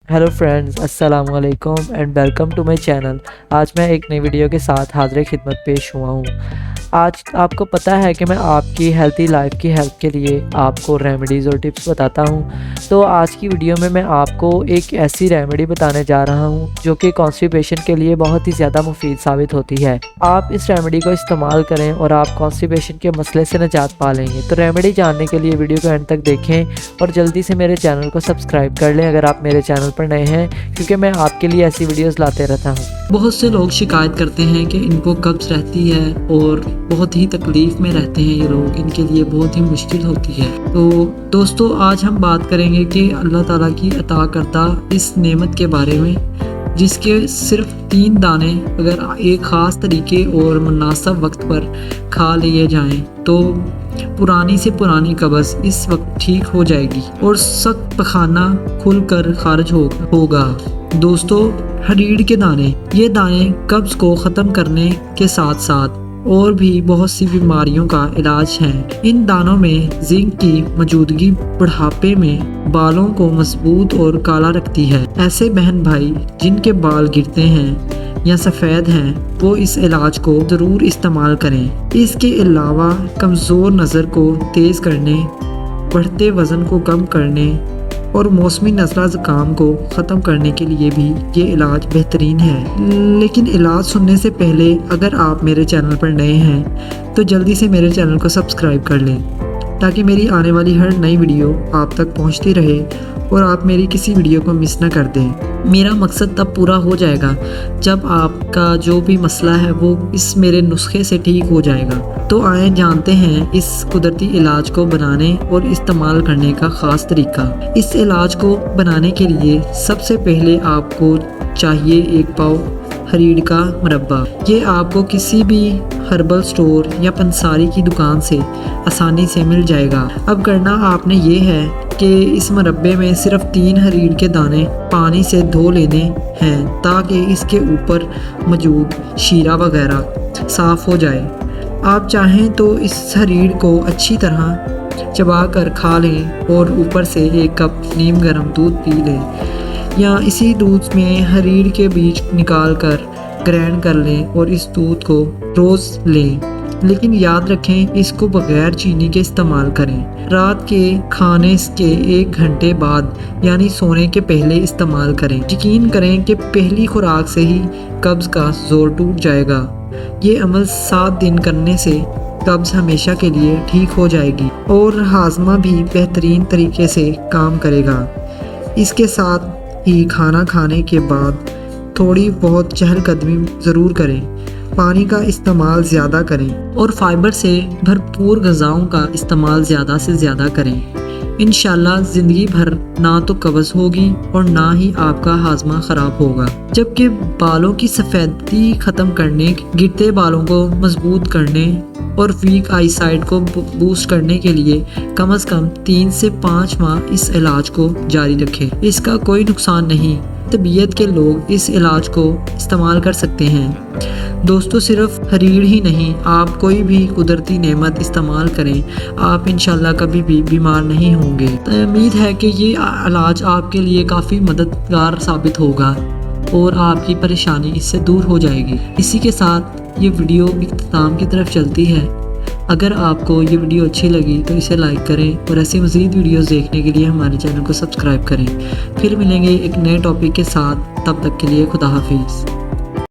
Hello friends, अस्सलाम वालेकुम and welcome to my channel. आज मैं एक नई वीडियो के साथ हाज़िर खिदमत पेश हुआ हूँ। आज आपको पता है कि मैं आपकी हेल्थी लाइफ की हेल्प के लिए आपको रेमेडीज़ और टिप्स बताता हूँ। तो आज की वीडियो में मैं आपको एक ऐसी रेमेडी बताने जा रहा हूँ जो कि कॉन्स्टिपेशन के लिए बहुत ही ज़्यादा मुफीद साबित होती है। आप इस रेमेडी को इस्तेमाल करें और आप कॉन्स्टिपेशन के मसले से निजात पा लेंगे। तो रेमेडी जानने के लिए वीडियो को एंड तक देखें और जल्दी से मेरे चैनल को सब्सक्राइब कर लें अगर आप मेरे चैनल पर नए हैं, क्योंकि मैं आपके लिए ऐसी वीडियोस लाते रहता हूँ। बहुत से लोग शिकायत करते हैं कि इनको कब्ज़ रहती है और बहुत ही तकलीफ़ में रहते हैं ये लोग, इनके लिए बहुत ही मुश्किल होती है। तो दोस्तों, आज हम बात करेंगे कि अल्लाह ताला की अता करता इस नेमत के बारे में, जिसके सिर्फ 3 दाने अगर एक ख़ास तरीके और मुनासिब वक्त पर खा लिए जाएं तो पुरानी से पुरानी कब्ज़ इस वक्त ठीक हो जाएगी और सख्त पखाना खुलकर खारिज होगा। दोस्तों, हरीड़ के दाने, ये दाने कब्ज़ को ख़त्म करने के साथ साथ और भी बहुत सी बीमारियों का इलाज हैं। इन दानों में जिंक की मौजूदगी बुढ़ापे में बालों को मजबूत और काला रखती है। ऐसे बहन भाई जिनके बाल गिरते हैं या सफ़ेद हैं, वो इस इलाज को ज़रूर इस्तेमाल करें। इसके अलावा कमज़ोर नज़र को तेज़ करने, बढ़ते वज़न को कम करने और मौसमी नज़ला ज़ुकाम को ख़त्म करने के लिए भी ये इलाज बेहतरीन है। लेकिन इलाज सुनने से पहले अगर आप मेरे चैनल पर नए हैं तो जल्दी से मेरे चैनल को सब्सक्राइब कर लें, ताकि मेरी आने वाली हर नई वीडियो आप तक पहुंचती रहे और आप मेरी किसी वीडियो को मिस न कर दें। मेरा मकसद तब पूरा हो जाएगा जब आपका जो भी मसला है वो इस मेरे नुस्खे से ठीक हो जाएगा। तो आए जानते हैं इस कुदरती इलाज को बनाने और इस्तेमाल करने का ख़ास तरीका। इस इलाज को बनाने के लिए सबसे पहले आपको चाहिए 1 पाव हरीड़ का मुरब्बा। ये आपको किसी भी हर्बल स्टोर या पंसारी की दुकान से आसानी से मिल जाएगा। अब करना आपने ये है कि इस मुरब्बे में सिर्फ 3 हरीड़ के दाने पानी से धो लेने हैं, ताकि इसके ऊपर मौजूद शीरा वगैरह साफ़ हो जाए। आप चाहें तो इस हरीड़ को अच्छी तरह चबा कर खा लें और ऊपर से 1 कप नीम गर्म दूध पी लें, या इसी दूध में हरीड़ के बीज निकाल कर ग्राइंड कर लें और इस दूध को रोज़ लें। लेकिन याद रखें, इसको बगैर चीनी के इस्तेमाल करें। रात के खाने के 1 घंटे बाद यानी सोने के पहले इस्तेमाल करें। यकीन करें कि पहली खुराक से ही कब्ज़ का जोर टूट जाएगा। ये अमल 7 दिन करने से कब्ज़ हमेशा के लिए ठीक हो जाएगी और हाजमा भी बेहतरीन तरीके से काम करेगा। इसके साथ ही खाना खाने के बाद थोड़ी बहुत चहलकदमी ज़रूर करें, पानी का इस्तेमाल ज़्यादा करें और फाइबर से भरपूर ग़िज़ाओं का इस्तेमाल ज़्यादा से ज़्यादा करें। इंशाल्लाह ज़िंदगी भर ना तो कब्ज़ होगी और ना ही आपका हाजमा ख़राब होगा। जबकि बालों की सफ़ेदी ख़त्म करने, गिरते बालों को मजबूत करने और वीक आई साइट को बूस्ट करने के लिए कम से कम 3 से 5 माह इस इलाज को जारी रखें। इसका कोई नुकसान नहीं, तबीयत के लोग इस इलाज को इस्तेमाल कर सकते हैं। दोस्तों, सिर्फ हरीड़ ही नहीं, आप कोई भी कुदरती नेमत इस्तेमाल करें, आप इंशाल्लाह कभी भी बीमार नहीं होंगे। तो उम्मीद है कि ये इलाज आपके लिए काफ़ी मददगार साबित होगा और आपकी परेशानी इससे दूर हो जाएगी। इसी के साथ ये वीडियो इख्तिताम की तरफ चलती है। अगर आपको ये वीडियो अच्छी लगी तो इसे लाइक करें और ऐसी मज़ीद वीडियोस देखने के लिए हमारे चैनल को सब्सक्राइब करें। फिर मिलेंगे एक नए टॉपिक के साथ, तब तक के लिए खुदा हाफिज़।